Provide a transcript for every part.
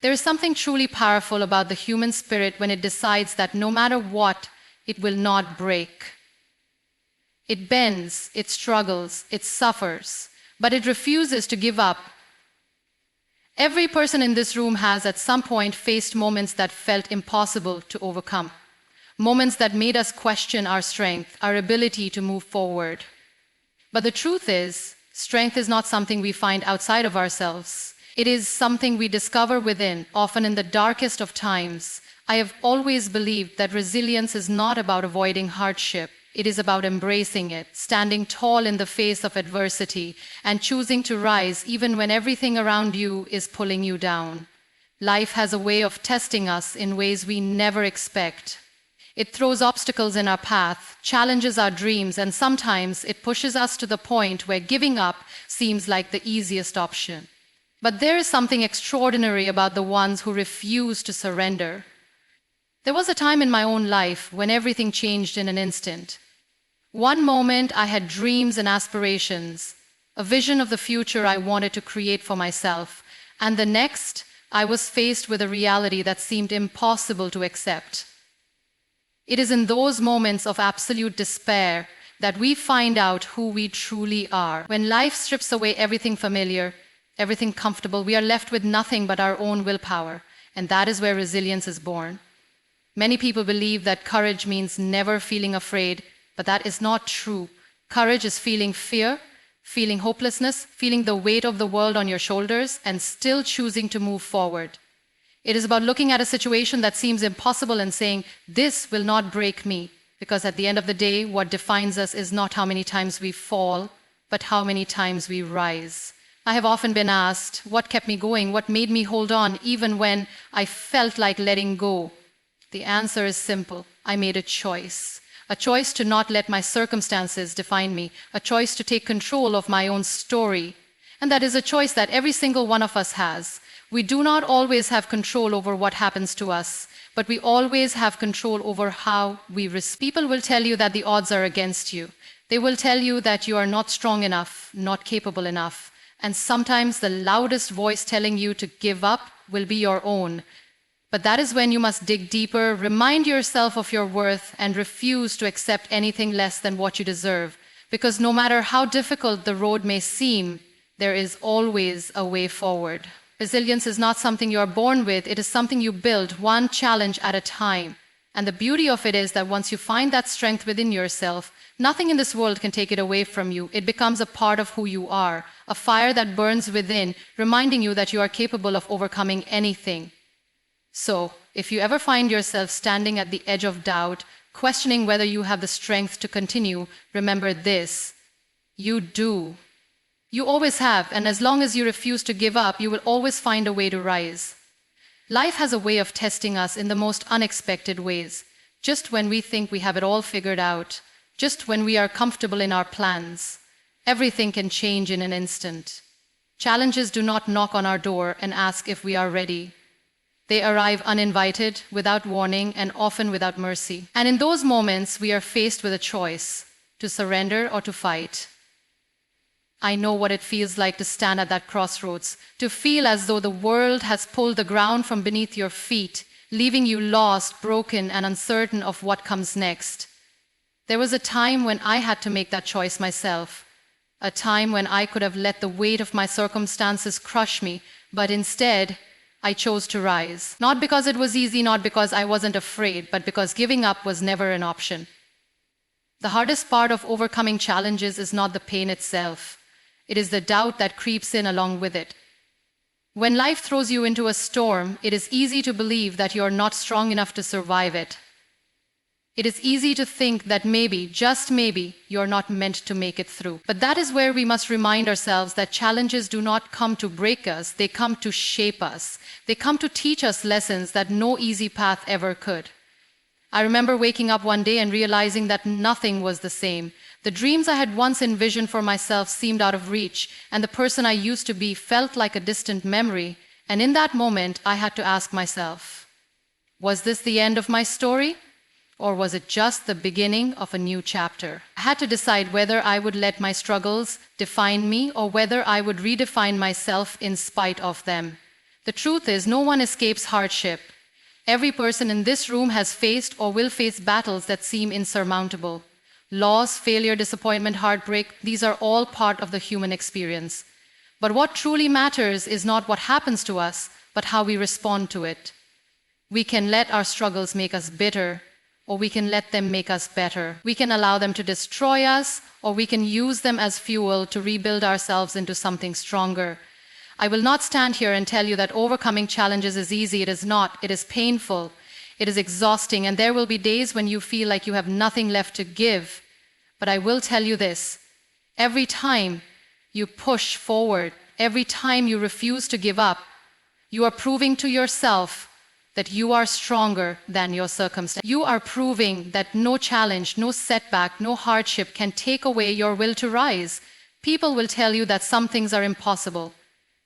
There is something truly powerful about the human spirit when it decides that no matter what, it will not break. It bends, it struggles, it suffers, but it refuses to give up. Every person in this room has at some point faced moments that felt impossible to overcome. Moments that made us question our strength, our ability to move forward. But the truth is, strength is not something we find outside of ourselves. It is something we discover within, often in the darkest of times. I have always believed that resilience is not about avoiding hardship. It is about embracing it, standing tall in the face of adversity, and choosing to rise even when everything around you is pulling you down. Life has a way of testing us in ways we never expect. It throws obstacles in our path, challenges our dreams, and sometimes it pushes us to the point where giving up seems like the easiest option. But there is something extraordinary about the ones who refuse to surrender. There was a time in my own life when everything changed in an instant. One moment I had dreams and aspirations, a vision of the future I wanted to create for myself, and the next I was faced with a reality that seemed impossible to accept. It is in those moments of absolute despair that we find out who we truly are. When life strips away everything familiar, everything comfortable, we are left with nothing but our own willpower, and that is where resilience is born. Many people believe that courage means never feeling afraid, but that is not true. Courage is feeling fear, feeling hopelessness, feeling the weight of the world on your shoulders, and still choosing to move forward. It is about looking at a situation that seems impossible and saying, "This will not break me," because at the end of the day, what defines us is not how many times we fall, but how many times we rise. I have often been asked, what kept me going, what made me hold on, even when I felt like letting go? The answer is simple. I made a choice. A choice to not let my circumstances define me. A choice to take control of my own story. And that is a choice that every single one of us has. We do not always have control over what happens to us, but we always have control over how we respond. People will tell you that the odds are against you. They will tell you that you are not strong enough, not capable enough. And sometimes the loudest voice telling you to give up will be your own. But that is when you must dig deeper, remind yourself of your worth, and refuse to accept anything less than what you deserve. Because no matter how difficult the road may seem, there is always a way forward. Resilience is not something you are born with, it is something you build one challenge at a time. And the beauty of it is that once you find that strength within yourself, nothing in this world can take it away from you. It becomes a part of who you are, a fire that burns within, reminding you that you are capable of overcoming anything. So, if you ever find yourself standing at the edge of doubt, questioning whether you have the strength to continue, remember this: you do. You always have, and as long as you refuse to give up, you will always find a way to rise. Life has a way of testing us in the most unexpected ways. Just when we think we have it all figured out, just when we are comfortable in our plans, everything can change in an instant. Challenges do not knock on our door and ask if we are ready. They arrive uninvited, without warning, and often without mercy. And in those moments, we are faced with a choice: to surrender or to fight. I know what it feels like to stand at that crossroads, to feel as though the world has pulled the ground from beneath your feet, leaving you lost, broken, and uncertain of what comes next. There was a time when I had to make that choice myself, a time when I could have let the weight of my circumstances crush me, but instead, I chose to rise. Not because it was easy, not because I wasn't afraid, but because giving up was never an option. The hardest part of overcoming challenges is not the pain itself. It is the doubt that creeps in along with it. When life throws you into a storm, it is easy to believe that you are not strong enough to survive it. It is easy to think that maybe, just maybe, you are not meant to make it through. But that is where we must remind ourselves that challenges do not come to break us, they come to shape us. They come to teach us lessons that no easy path ever could. I remember waking up one day and realizing that nothing was the same. The dreams I had once envisioned for myself seemed out of reach, and the person I used to be felt like a distant memory. And in that moment, I had to ask myself, was this the end of my story? Or was it just the beginning of a new chapter? I had to decide whether I would let my struggles define me or whether I would redefine myself in spite of them. The truth is, no one escapes hardship. Every person in this room has faced or will face battles that seem insurmountable. Loss, failure, disappointment, heartbreak, these are all part of the human experience. But what truly matters is not what happens to us, but how we respond to it. We can let our struggles make us bitter, or we can let them make us better. We can allow them to destroy us, or we can use them as fuel to rebuild ourselves into something stronger. I will not stand here and tell you that overcoming challenges is easy. It is not. It is painful. It is exhausting, and there will be days when you feel like you have nothing left to give. But I will tell you this: every time you push forward, every time you refuse to give up, you are proving to yourself that you are stronger than your circumstance. You are proving that no challenge, no setback, no hardship can take away your will to rise. People will tell you that some things are impossible.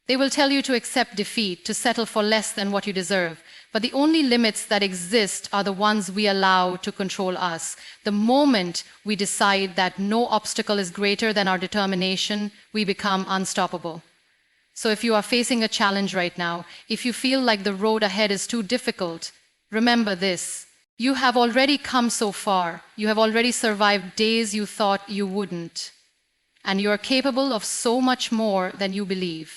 They will tell you to accept defeat, to settle for less than what you deserve. But the only limits that exist are the ones we allow to control us. The moment we decide that no obstacle is greater than our determination, we become unstoppable. So if you are facing a challenge right now, if you feel like the road ahead is too difficult, remember this: you have already come so far. You have already survived days you thought you wouldn't. And you are capable of so much more than you believe.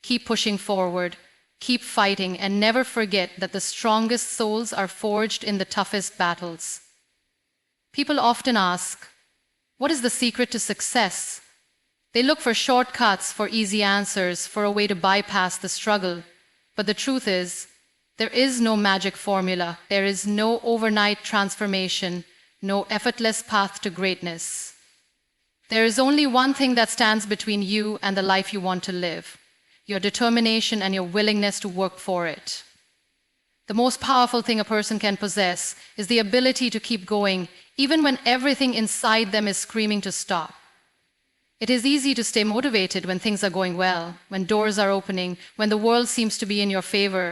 Keep pushing forward, keep fighting, and never forget that the strongest souls are forged in the toughest battles. People often ask, what is the secret to success? They look for shortcuts, for easy answers, for a way to bypass the struggle. But the truth is, there is no magic formula. There is no overnight transformation, no effortless path to greatness. There is only one thing that stands between you and the life you want to live: your determination and your willingness to work for it. The most powerful thing a person can possess is the ability to keep going, even when everything inside them is screaming to stop. It is easy to stay motivated when things are going well, when doors are opening, when the world seems to be in your favor.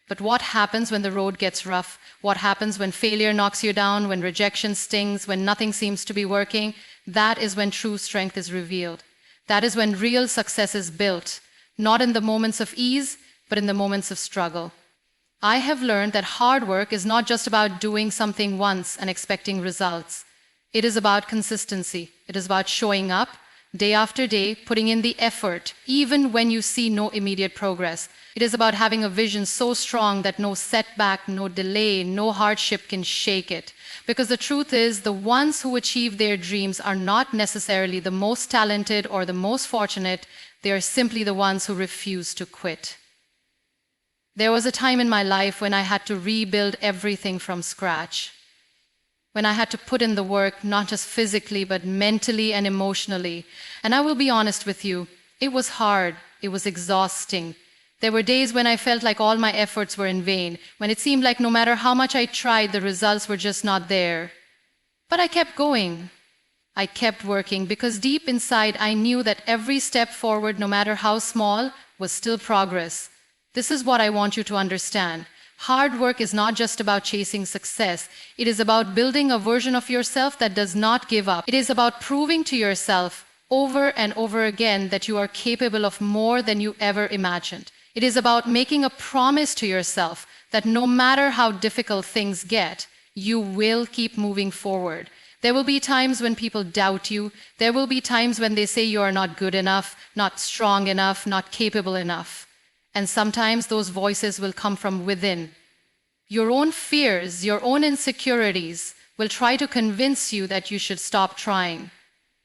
But what happens when the road gets rough? What happens when failure knocks you down, when rejection stings, when nothing seems to be working? That is when true strength is revealed. That is when real success is built. Not in the moments of ease, but in the moments of struggle. I have learned that hard work is not just about doing something once and expecting results. It is about consistency. It is about showing up day after day, putting in the effort, even when you see no immediate progress. It is about having a vision so strong that no setback, no delay, no hardship can shake it. Because the truth is, the ones who achieve their dreams are not necessarily the most talented or the most fortunate. They are simply the ones who refuse to quit. There was a time in my life when I had to rebuild everything from scratch. When I had to put in the work, not just physically, but mentally and emotionally. And I will be honest with you, it was hard. It was exhausting. There were days when I felt like all my efforts were in vain, when it seemed like no matter how much I tried, the results were just not there. But I kept going. I kept working because deep inside I knew that every step forward, no matter how small, was still progress. This is what I want you to understand. Hard work is not just about chasing success. It is about building a version of yourself that does not give up. It is about proving to yourself over and over again that you are capable of more than you ever imagined. It is about making a promise to yourself that no matter how difficult things get, you will keep moving forward. There will be times when people doubt you. There will be times when they say you are not good enough, not strong enough, not capable enough. And sometimes those voices will come from within. Your own fears, your own insecurities will try to convince you that you should stop trying.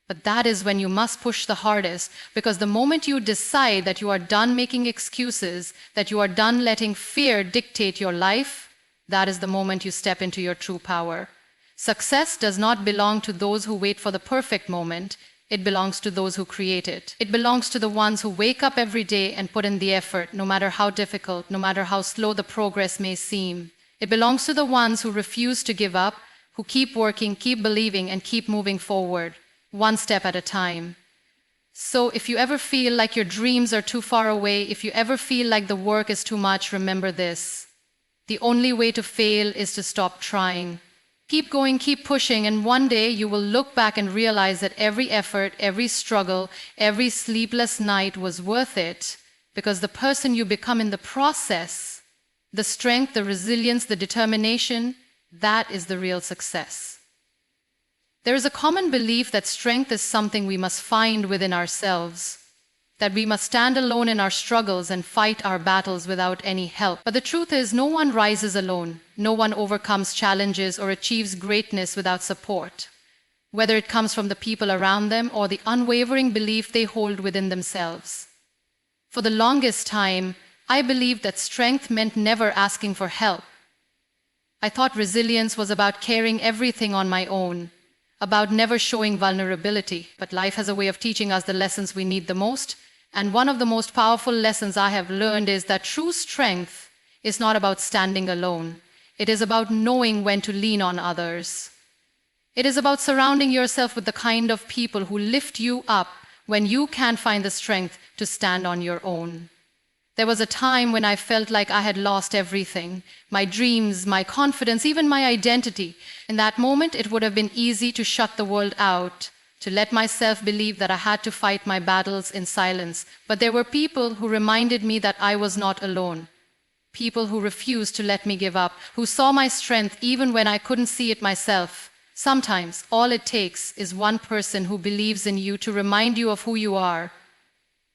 But that is when you must push the hardest, because the moment you decide that you are done making excuses, that you are done letting fear dictate your life, that is the moment you step into your true power. Success does not belong to those who wait for the perfect moment. It belongs to those who create it. It belongs to the ones who wake up every day and put in the effort, no matter how difficult, no matter how slow the progress may seem. It belongs to the ones who refuse to give up, who keep working, keep believing, and keep moving forward, one step at a time. So if you ever feel like your dreams are too far away, if you ever feel like the work is too much, remember this: the only way to fail is to stop trying. Keep going, keep pushing, and one day you will look back and realize that every effort, every struggle, every sleepless night was worth it, because the person you become in the process, the strength, the resilience, the determination, that is the real success. There is a common belief that strength is something we must find within ourselves, that we must stand alone in our struggles and fight our battles without any help. But the truth is, no one rises alone. No one overcomes challenges or achieves greatness without support, whether it comes from the people around them or the unwavering belief they hold within themselves. For the longest time, I believed that strength meant never asking for help. I thought resilience was about carrying everything on my own, about never showing vulnerability. But life has a way of teaching us the lessons we need the most. And one of the most powerful lessons I have learned is that true strength is not about standing alone. It is about knowing when to lean on others. It is about surrounding yourself with the kind of people who lift you up when you can't find the strength to stand on your own. There was a time when I felt like I had lost everything, my dreams, my confidence, even my identity. In that moment, it would have been easy to shut the world out, to let myself believe that I had to fight my battles in silence. But there were people who reminded me that I was not alone. People who refused to let me give up, who saw my strength even when I couldn't see it myself. Sometimes, all it takes is one person who believes in you to remind you of who you are.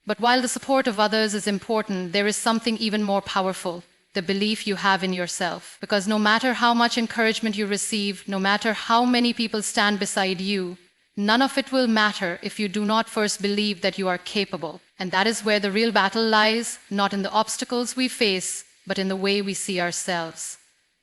But while the support of others is important, there is something even more powerful, the belief you have in yourself. Because no matter how much encouragement you receive, no matter how many people stand beside you, none of it will matter if you do not first believe that you are capable. And that is where the real battle lies, not in the obstacles we face, but in the way we see ourselves.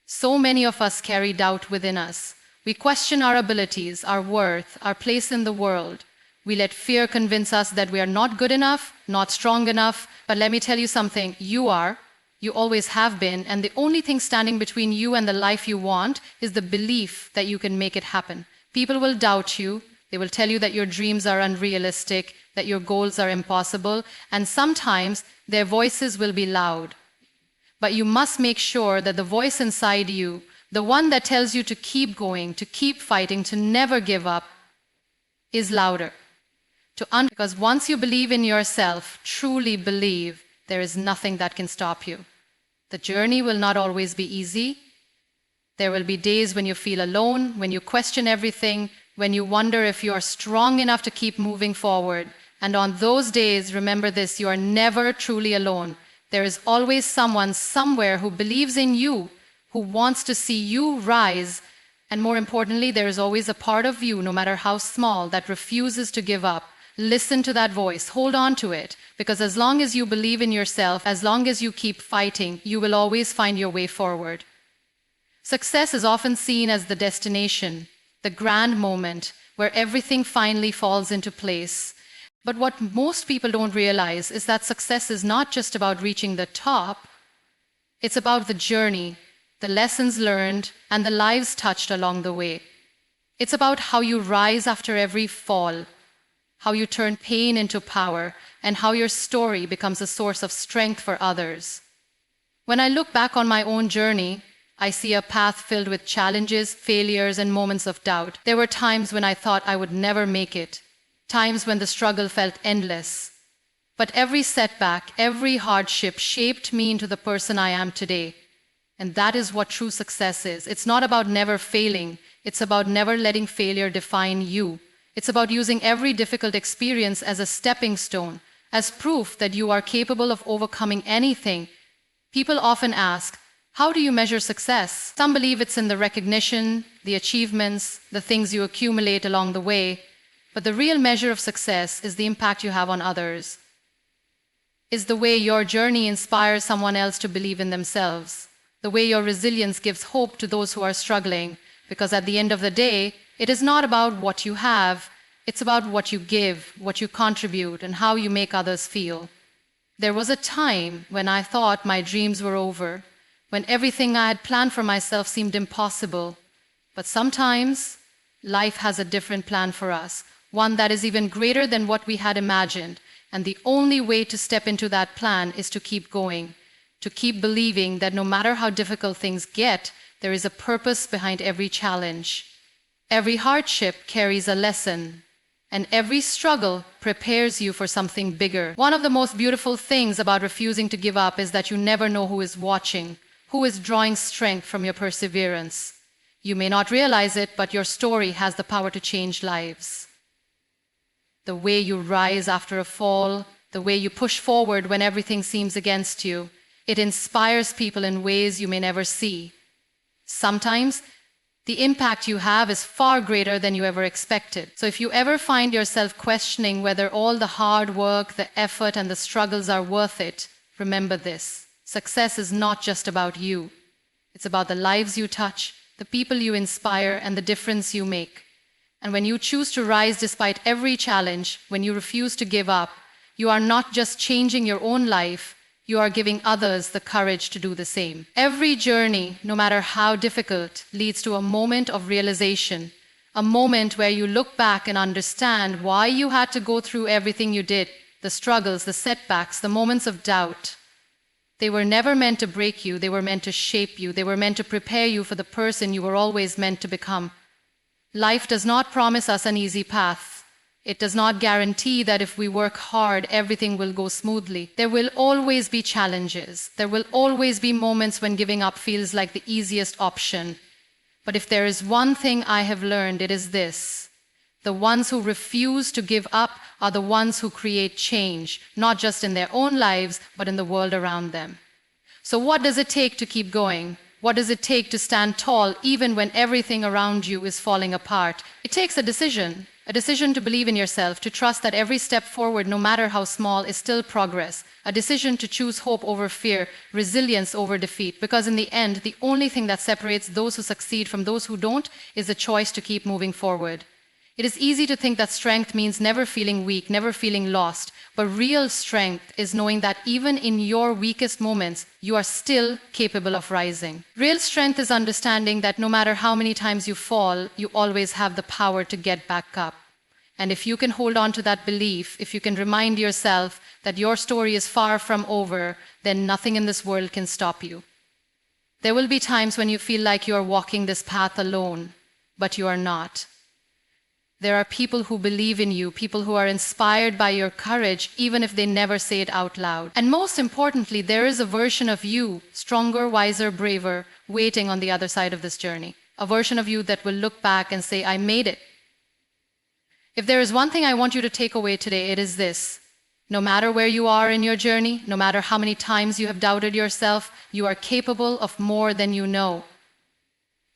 So many of us carry doubt within us. We question our abilities, our worth, our place in the world. We let fear convince us that we are not good enough, not strong enough. But let me tell you something, you are. You always have been, and the only thing standing between you and the life you want is the belief that you can make it happen. People will doubt you. They will tell you that your dreams are unrealistic, that your goals are impossible, and sometimes their voices will be loud. But you must make sure that the voice inside you, the one that tells you to keep going, to keep fighting, to never give up, is louder. Because once you believe in yourself, truly believe, there is nothing that can stop you. The journey will not always be easy. There will be days when you feel alone, when you question everything, when you wonder if you are strong enough to keep moving forward. And on those days, remember this, you are never truly alone. There is always someone somewhere who believes in you, who wants to see you rise. And more importantly, there is always a part of you, no matter how small, that refuses to give up. Listen to that voice, hold on to it, because as long as you believe in yourself, as long as you keep fighting, you will always find your way forward. Success is often seen as the destination, the grand moment where everything finally falls into place. But what most people don't realize is that success is not just about reaching the top. It's about the journey, the lessons learned, and the lives touched along the way. It's about how you rise after every fall, how you turn pain into power, and how your story becomes a source of strength for others. When I look back on my own journey, I see a path filled with challenges, failures, and moments of doubt. There were times when I thought I would never make it, times when the struggle felt endless. But every setback, every hardship shaped me into the person I am today. And that is what true success is. It's not about never failing. It's about never letting failure define you. It's about using every difficult experience as a stepping stone, as proof that you are capable of overcoming anything. People often ask, how do you measure success? Some believe it's in the recognition, the achievements, the things you accumulate along the way. But the real measure of success is the impact you have on others. Is the way your journey inspires someone else to believe in themselves. The way your resilience gives hope to those who are struggling. Because at the end of the day, it is not about what you have, it's about what you give, what you contribute, and how you make others feel. There was a time when I thought my dreams were over, when everything I had planned for myself seemed impossible. But sometimes, life has a different plan for us, one that is even greater than what we had imagined. And the only way to step into that plan is to keep going, to keep believing that no matter how difficult things get, there is a purpose behind every challenge. Every hardship carries a lesson. And every struggle prepares you for something bigger. One of the most beautiful things about refusing to give up is that you never know who is watching, who is drawing strength from your perseverance. You may not realize it, but your story has the power to change lives. The way you rise after a fall, the way you push forward when everything seems against you, it inspires people in ways you may never see. Sometimes, the impact you have is far greater than you ever expected. So if you ever find yourself questioning whether all the hard work, the effort, and the struggles are worth it, remember this. Success is not just about you. It's about the lives you touch, the people you inspire, and the difference you make. And when you choose to rise despite every challenge, when you refuse to give up, you are not just changing your own life, you are giving others the courage to do the same. Every journey, no matter how difficult, leads to a moment of realization, a moment where you look back and understand why you had to go through everything you did, the struggles, the setbacks, the moments of doubt. They were never meant to break you, they were meant to shape you, they were meant to prepare you for the person you were always meant to become. Life does not promise us an easy path. It does not guarantee that if we work hard, everything will go smoothly. There will always be challenges. There will always be moments when giving up feels like the easiest option. But if there is one thing I have learned, it is this. The ones who refuse to give up are the ones who create change, not just in their own lives, but in the world around them. So what does it take to keep going? What does it take to stand tall even when everything around you is falling apart? It takes a decision to believe in yourself, to trust that every step forward, no matter how small, is still progress, a decision to choose hope over fear, resilience over defeat, because in the end, the only thing that separates those who succeed from those who don't is the choice to keep moving forward. It is easy to think that strength means never feeling weak, never feeling lost, but real strength is knowing that even in your weakest moments, you are still capable of rising. Real strength is understanding that no matter how many times you fall, you always have the power to get back up. And if you can hold on to that belief, if you can remind yourself that your story is far from over, then nothing in this world can stop you. There will be times when you feel like you are walking this path alone, but you are not. There are people who believe in you, people who are inspired by your courage, even if they never say it out loud. And most importantly, there is a version of you, stronger, wiser, braver, waiting on the other side of this journey. A version of you that will look back and say, I made it. If there is one thing I want you to take away today, it is this. No matter where you are in your journey, no matter how many times you have doubted yourself, you are capable of more than you know.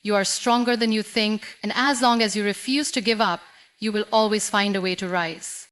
You are stronger than you think, and as long as you refuse to give up, you will always find a way to rise.